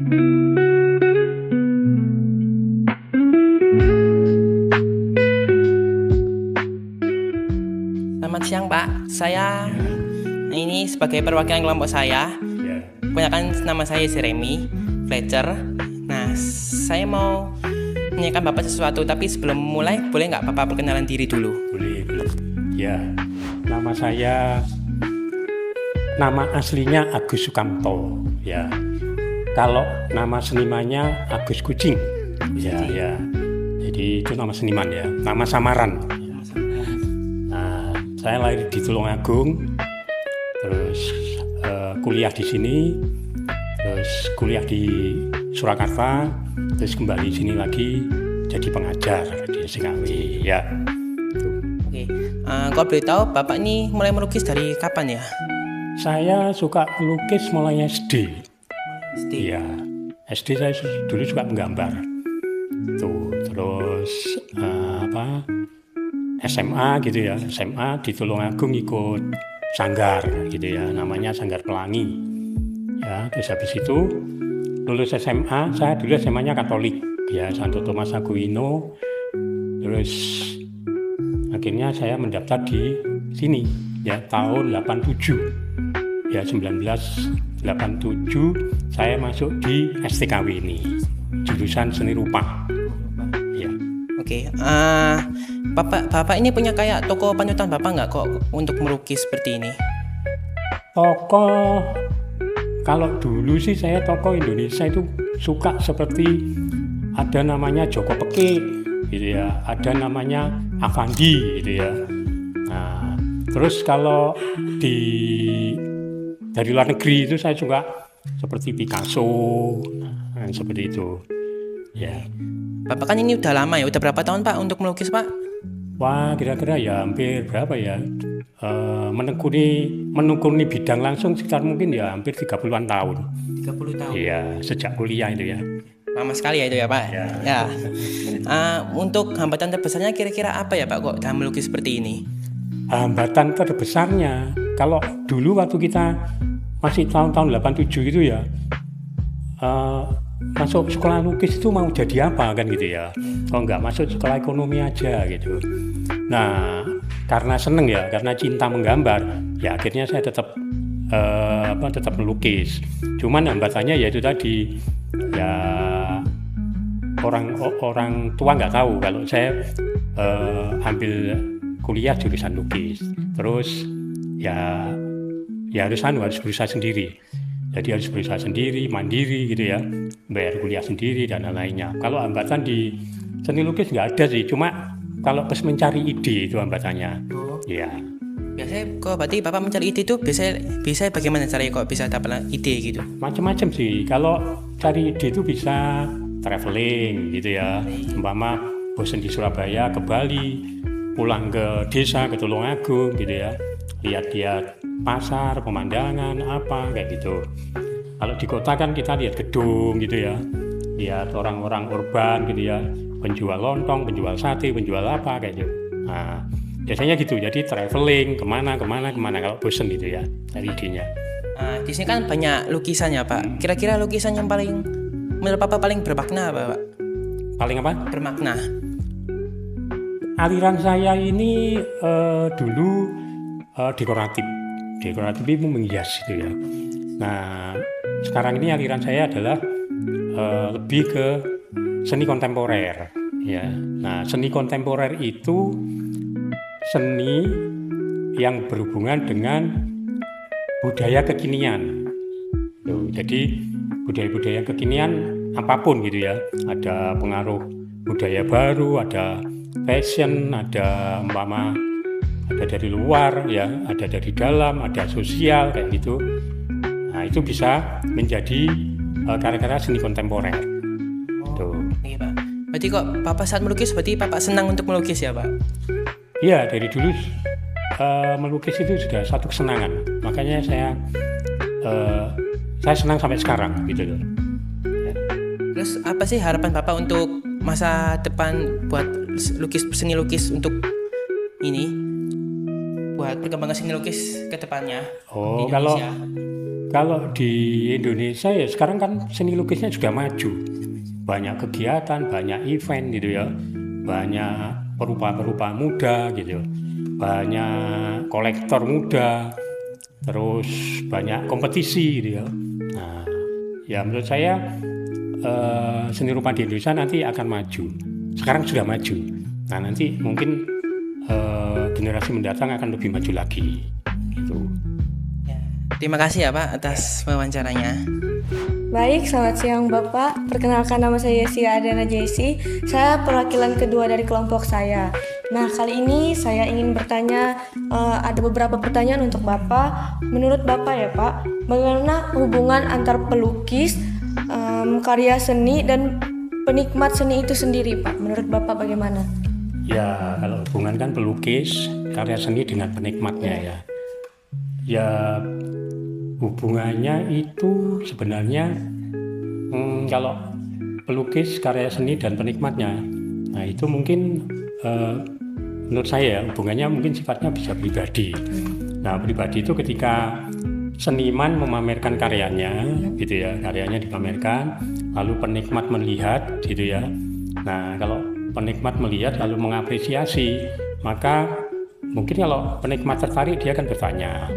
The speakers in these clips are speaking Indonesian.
Selamat siang Pak, saya ini sebagai perwakilan kelompok saya. Kebanyakan nama saya Jeremy Fletcher. Nah, saya mau menanyakan Bapak sesuatu, tapi sebelum mulai boleh nggak Bapak perkenalan diri dulu? Boleh. Ya, nama aslinya Agus Sukamto. Ya, kalau nama senimannya Agus Kucing. Ya. Jadi itu nama seniman ya, nama samaran. Nah, saya lahir di Tulungagung, terus kuliah di sini, terus kuliah di Surakarta, terus kembali sini lagi jadi pengajar di Singawi. Ya. Oke, kalau boleh tahu Bapak ini mulai melukis dari kapan ya? Saya suka melukis mulai SD. SD. Iya, SD saya dulu suka menggambar. Tuh, terus SMA gitu ya, SMA di Tulungagung ikut sanggar gitu ya, namanya Sanggar Pelangi. Ya, terus habis itu lulus SMA, saya dulu SMA-nya Katolik ya, Santo Thomas Aquino. Terus akhirnya saya mendaftar di sini ya tahun 87. Ya 1987 saya masuk di STKW ini, jurusan seni rupa. Ya. Oke, Bapak ini punya kayak toko panutan Bapak nggak kok untuk melukis seperti ini? Tokoh, kalau dulu sih saya tokoh Indonesia itu suka seperti ada namanya Joko Peke gitu ya, ada namanya Avandi gitu ya. Nah, terus kalau dari luar negeri itu saya juga seperti Picasso, seperti itu. Ya. Bapak kan ini udah lama ya, udah berapa tahun Pak untuk melukis Pak? Wah, kira-kira ya hampir berapa ya? Menekuni bidang langsung sekitar mungkin ya hampir 30-an tahun. 30 tahun. Iya, sejak kuliah itu ya. Lama sekali ya itu ya Pak. Ya. Untuk hambatan terbesarnya kira-kira apa ya Pak kok dalam melukis seperti ini? Hambatan terbesarnya kalau dulu waktu kita masih tahun-tahun 87 gitu ya, masuk sekolah lukis itu mau jadi apa kan gitu ya, kalau nggak masuk sekolah ekonomi aja gitu. Nah, karena seneng ya, karena cinta menggambar ya akhirnya saya tetap melukis. Cuman hambatannya ya itu tadi ya, orang tua nggak tahu kalau saya ambil kuliah jurusan lukis. Terus ya harus berusaha sendiri. Jadi harus berusaha sendiri, mandiri gitu ya, bayar kuliah sendiri dan lain-lainnya. Kalau hambatan di seni lukis nggak ada sih, cuma kalau pas mencari ide itu hambatannya. Ya. Biasanya kok berarti Bapak mencari ide itu bisa bagaimana caranya kok bisa dapat ide gitu? Macam-macam sih. Kalau cari ide itu bisa traveling gitu ya. Umpama bosan di Surabaya ke Bali, pulang ke desa ke Tulungagung gitu ya. Lihat-lihat pasar, pemandangan apa kayak gitu. Kalau di kota kan kita lihat gedung gitu ya, lihat orang-orang urban gitu ya, penjual lontong, penjual sate, penjual apa kayak gitu. Nah, biasanya gitu. Jadi traveling kemana kalau bosen gitu ya, cari idenya. Di sini kan banyak lukisannya Pak. Kira-kira lukisan yang menurut Bapak paling bermakna apa Pak? Paling apa? Bermakna. Aliran saya ini dulu dekoratif itu menghias gitu ya. Nah, sekarang ini aliran saya adalah lebih ke seni kontemporer ya. Nah, seni kontemporer itu seni yang berhubungan dengan budaya kekinian. Tuh, jadi budaya-budaya kekinian apapun gitu ya. Ada pengaruh budaya baru, ada fashion, ada ada dari luar ya, ada dari dalam, ada sosial kayak gitu. Nah, itu bisa menjadi karya-karya seni kontemporer. Tuh. Iya Pak. Berarti kok Bapak saat melukis berarti Bapak senang untuk melukis ya Pak? Iya, dari dulu melukis itu sudah satu kesenangan. Makanya saya senang sampai sekarang gitu loh. Ya. Terus apa sih harapan Bapak untuk masa depan buat seni lukis untuk ini? Buat perkembangan seni lukis ke depannya di Indonesia. Kalau di Indonesia ya sekarang kan seni lukisnya juga maju. Banyak kegiatan, banyak event gitu ya. Banyak perupa-perupa muda gitu. Banyak kolektor muda. Terus banyak kompetisi gitu ya. Nah, ya menurut saya seni rupa di Indonesia nanti akan maju. Sekarang sudah maju. Nah, nanti mungkin generasi mendatang akan lebih maju lagi gitu. Terima kasih ya Pak atas wawancaranya. Baik, selamat siang Bapak. Perkenalkan, nama saya Sia Adriana Jesi. Saya perwakilan kedua dari kelompok saya. Nah, kali ini saya ingin bertanya, ada beberapa pertanyaan untuk Bapak. Menurut Bapak ya Pak, bagaimana hubungan antar pelukis, karya seni dan penikmat seni itu sendiri Pak? Menurut Bapak bagaimana? Ya, kalau hubungan kan pelukis, karya seni dengan penikmatnya ya. Ya, hubungannya itu sebenarnya kalau pelukis, karya seni dan penikmatnya, nah itu mungkin menurut saya hubungannya mungkin sifatnya bisa pribadi. Nah, pribadi itu ketika seniman memamerkan karyanya, gitu ya, karyanya dipamerkan, lalu penikmat melihat, gitu ya. Nah, kalau penikmat melihat lalu mengapresiasi, maka mungkin kalau penikmat tertarik dia akan bertanya.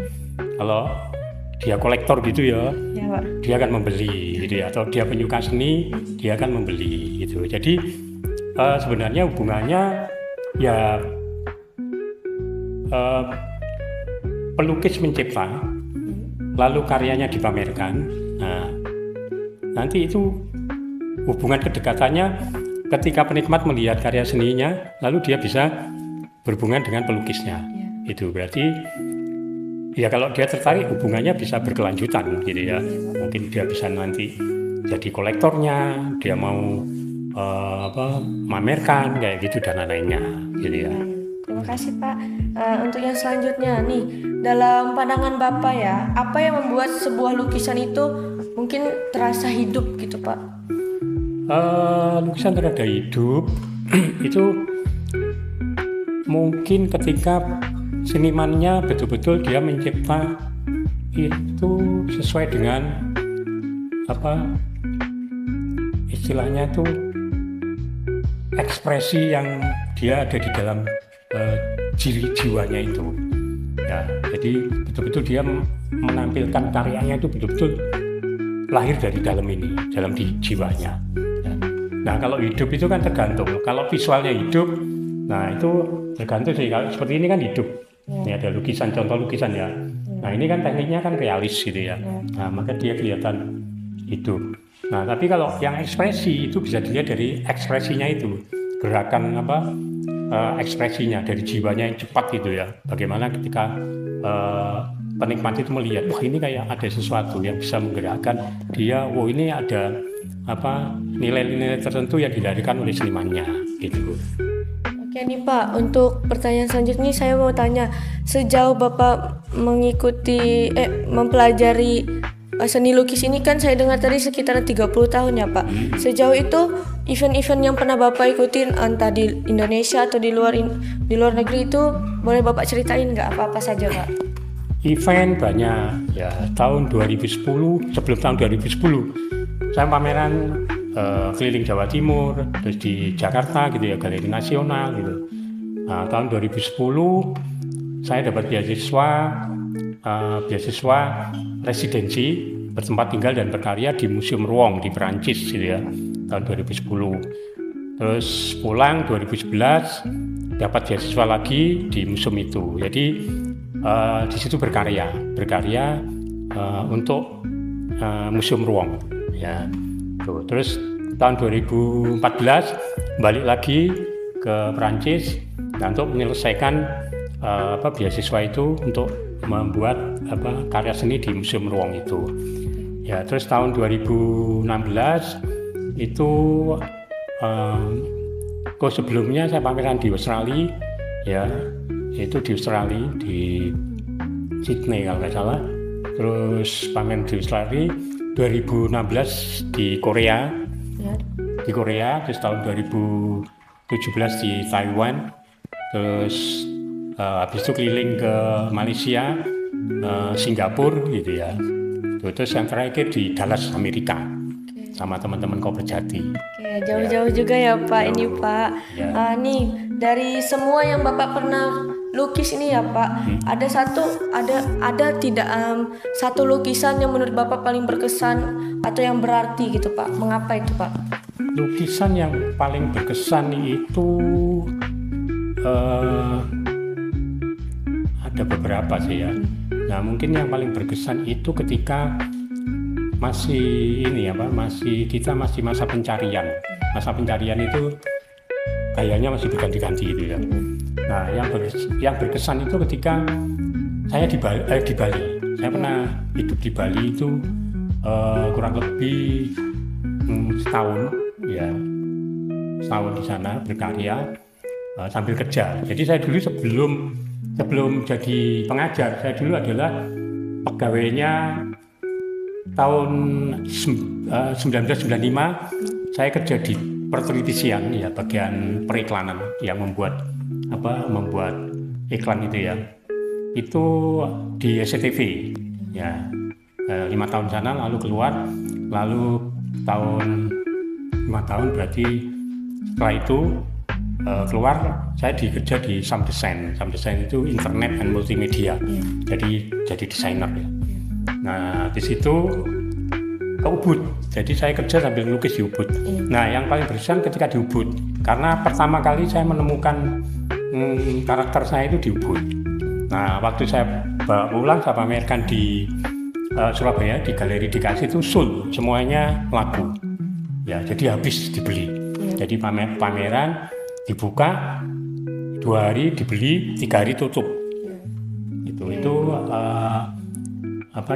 Kalau dia kolektor gitu ya, Pak. dia akan membeli gitu ya, atau dia penyuka seni, dia akan membeli gitu. Jadi sebenarnya hubungannya ya pelukis mencipta, lalu karyanya dipamerkan. Nah, nanti itu hubungan kedekatannya ketika penikmat melihat karya seninya, lalu dia bisa berhubungan dengan pelukisnya. Itu berarti ya kalau dia tertarik hubungannya bisa berkelanjutan gitu ya. Mungkin dia bisa nanti jadi kolektornya, dia mau mamerkan kayak gitu dan lainnya gitu ya. Terima kasih Pak. Untuk yang selanjutnya nih, dalam pandangan Bapak ya, apa yang membuat sebuah lukisan itu mungkin terasa hidup gitu Pak? Lukisan terasa hidup itu mungkin ketika senimannya betul-betul dia mencipta itu sesuai dengan apa istilahnya tuh ekspresi yang dia ada di dalam jiwanya itu ya. Jadi betul-betul dia menampilkan karyanya itu betul-betul lahir dari dalam ini, dalam jiwanya ya. Nah, kalau hidup itu kan tergantung. Kalau visualnya hidup, nah itu tergantung sih. Kalau seperti ini kan hidup. Ini ada lukisan, contoh lukisan ya. Nah, ini kan tekniknya kan realis gitu ya. Nah, maka dia kelihatan hidup. Nah, tapi kalau yang ekspresi itu bisa dilihat dari ekspresinya itu, gerakan ekspresinya dari jiwanya yang cepat gitu ya. Bagaimana ketika penikmat itu melihat, wah ini kayak ada sesuatu yang bisa menggerakkan dia. Wah ini ada nilai-nilai tertentu yang dilahirkan oleh senimannya gitu. Oke nih Pak, untuk pertanyaan selanjutnya saya mau tanya, sejauh Bapak mempelajari seni lukis ini kan saya dengar tadi sekitar 30 tahun ya Pak. Sejauh itu event-event yang pernah Bapak ikutin entah di Indonesia atau di luar negeri itu boleh Bapak ceritain nggak apa-apa saja Pak? Event banyak ya. Tahun 2010, sebelum tahun 2010 saya pameran keliling Jawa Timur, terus di Jakarta gitu ya, Galeri Nasional gitu. Nah, tahun 2010 saya dapat beasiswa residensi bertempat tinggal dan berkarya di Museum Rouen di Perancis gitu ya, tahun 2010. Terus pulang 2011 dapat beasiswa lagi di museum itu. Jadi di situ berkarya untuk Museum Rouen ya. Terus tahun 2014 balik lagi ke Perancis untuk menyelesaikan beasiswa itu untuk membuat karya seni di Museum Rouen itu. Ya, terus tahun 2016 itu sebelumnya saya pameran di Australia ya, itu di Australia di Sydney kalau nggak salah. Terus pameran di Australia 2016 di Korea, terus tahun 2017 di Taiwan, terus habis itu keliling ke Malaysia, Singapura gitu ya. Terus yang terakhir di Dallas, Amerika, sama teman-teman Koperjati. Oke, jauh-jauh juga ya Pak ini Pak. Ya. Nih dari semua yang Bapak pernah lukis ini ya Pak, ada tidak satu lukisan yang menurut Bapak paling berkesan atau yang berarti gitu Pak? Mengapa itu Pak? Lukisan yang paling berkesan itu ada beberapa sih ya. Nah mungkin yang paling berkesan itu ketika kita masih masa pencarian. Masa pencarian itu kayaknya masih berganti-ganti gitu ya. Nah yang berkesan itu ketika saya di Bali. Saya pernah hidup di Bali itu kurang lebih setahun ya, setahun di sana berkarya sambil kerja. Jadi saya dulu sebelum jadi pengajar, saya dulu adalah pegawainya tahun 1995. Saya kerja di pertelevisian ya, bagian periklanan yang membuat iklan itu ya. Itu di SCTV ya, 5 tahun sana lalu keluar, lalu 5 tahun berarti setelah itu keluar saya dikerja di Samdesain. Samdesain itu internet dan multimedia, jadi desainer ya. Nah di situ ke Ubud, jadi saya kerja sambil lukis di Ubud. Nah yang paling berkesan ketika di Ubud, karena pertama kali saya menemukan karakter saya itu di Ubud. Nah waktu saya pulang saya pamerkan di Surabaya di Galeri Dikasih itu semuanya laku ya, jadi habis dibeli. Jadi pameran dibuka 2 hari dibeli, 3 hari tutup. Itu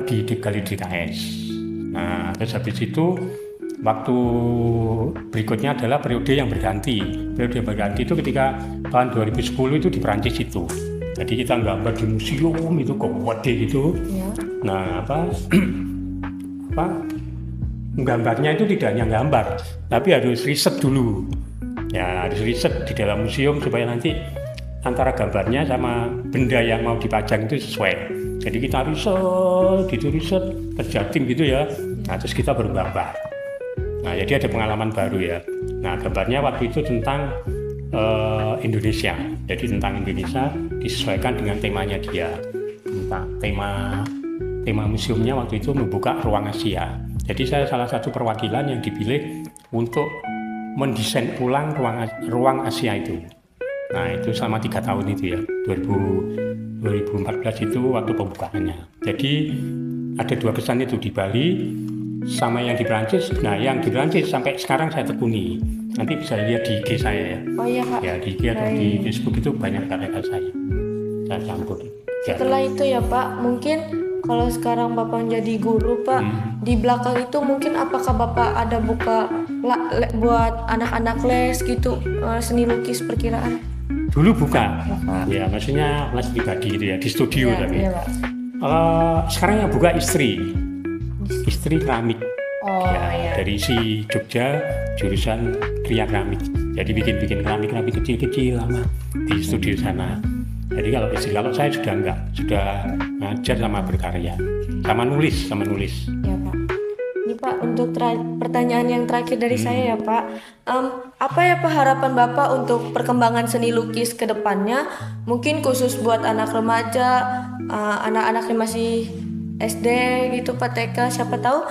di Galeri DKS. Nah terus habis itu waktu berikutnya adalah periode yang berganti. Periode yang berganti itu ketika tahun 2010 itu di Perancis itu. Jadi kita gambar di museum itu kok gede gitu. Nah gambarnya itu tidak hanya gambar, tapi harus riset dulu. Ya harus riset di dalam museum supaya nanti antara gambarnya sama benda yang mau dipajang itu sesuai. Jadi kita riset kerja tim gitu ya. Nah terus kita baru gambar. Nah jadi ada pengalaman baru ya. Nah gambarnya waktu itu tentang Indonesia. Jadi tentang Indonesia disesuaikan dengan temanya dia. Tentang tema museumnya waktu itu membuka ruang Asia. Jadi saya salah satu perwakilan yang dipilih untuk mendesain ulang ruang Asia itu. Nah itu selama 3 tahun itu ya, 2014 itu waktu pembukaannya. Jadi ada 2 kesan itu di Bali sama yang di Perancis. Nah yang di Perancis sampai sekarang saya tekuni. Nanti bisa lihat di IG saya ya. Oh iya Pak. Ya di IG atau di Facebook itu banyak karya saya campur. Setelah itu ya Pak, mungkin kalau sekarang Bapak menjadi guru Pak, di belakang itu mungkin apakah Bapak ada buka buat anak-anak les gitu, seni lukis perkiraan? Dulu buka, ya maksudnya les pribadi gitu ya, di studio Ya, tapi. iya, Pak. Sekarang yang buka istri keramik. Oh Ya, iya. dari si Jogja jurusan Kria Keramik. Jadi bikin keramik kecil-kecil lama di studio sana. Jadi kalau saya sudah enggak, sudah ngajar sama berkarya, sama nulis. Ya Pak. Ini Pak untuk pertanyaan yang terakhir dari saya ya Pak. Apa ya Pak harapan Bapak untuk perkembangan seni lukis ke depannya? Mungkin khusus buat anak remaja, anak-anak yang masih SD gitu Pak, TK, siapa tahu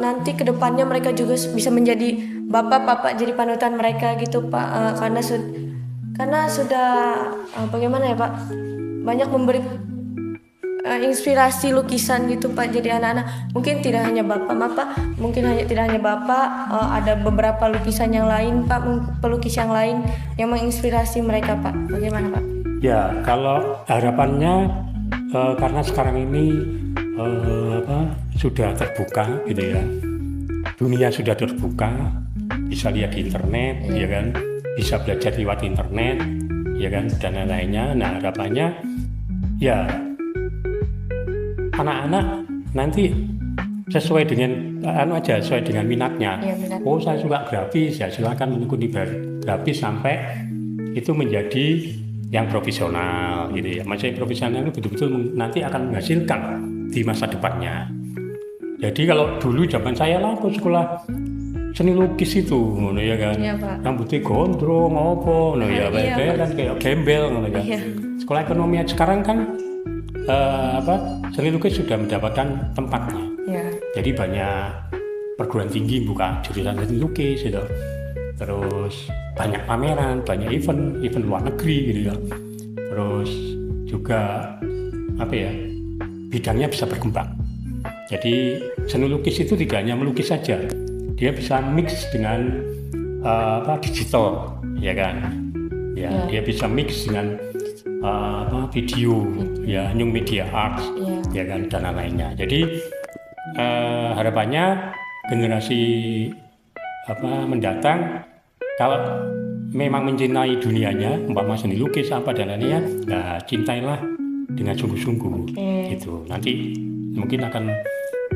nanti ke depannya mereka juga bisa menjadi bapak jadi panutan mereka gitu Pak. Karena sudah bagaimana ya Pak, banyak memberi inspirasi lukisan gitu Pak. Jadi anak-anak mungkin tidak hanya bapak, tidak hanya bapak, ada beberapa lukisan yang lain Pak, pelukis yang lain yang menginspirasi mereka Pak. Bagaimana Pak? Ya kalau harapannya karena sekarang ini sudah terbuka gitu ya, dunia sudah terbuka, bisa lihat di internet ya kan, bisa belajar lewat internet ya kan, dan lain-lainnya. Nah harapannya ya anak-anak nanti sesuai dengan sesuai dengan minatnya. Ya, minat. Oh saya suka grafis, ya silakan mengikuti grafis sampai itu menjadi yang profesional gitu ya. Maksudnya profesional itu betul-betul nanti akan menghasilkan di masa depannya. Jadi kalau dulu zaman saya lah aku sekolah seni lukis itu, ngono ya kan. Iya, Pak. Rambutnya gondrong, ngopo, ngono ya, Iya, kayak kan kayak gembel, ngono kan. Iya. Sekolah ekonomi sekarang kan seni lukis sudah mendapatkan tempatnya. Ya. Jadi banyak perguruan tinggi buka jurusan seni lukis gitu. Terus banyak pameran, banyak event luar negeri gitu ya. Terus juga bidangnya bisa berkembang. Jadi seni lukis itu tidak hanya melukis saja, dia bisa mix dengan digital, ya kan? Ya, dia bisa mix dengan video, ya, new media arts, ya kan, dan lainnya. Jadi harapannya generasi mendatang kalau memang mencintai dunianya, umpama seni lukis dan lainnya, nah cintailah dengan sungguh-sungguh, gitu. Nanti mungkin akan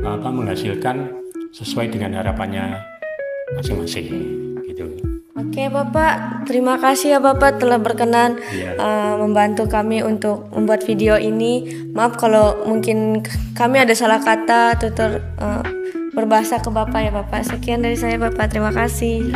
menghasilkan sesuai dengan harapannya masing-masing, gitu. Oke Bapak, terima kasih ya Bapak telah berkenan membantu kami untuk membuat video ini. Maaf kalau mungkin kami ada salah kata, tutur berbahasa ke Bapak ya Bapak. Sekian dari saya Bapak, terima kasih.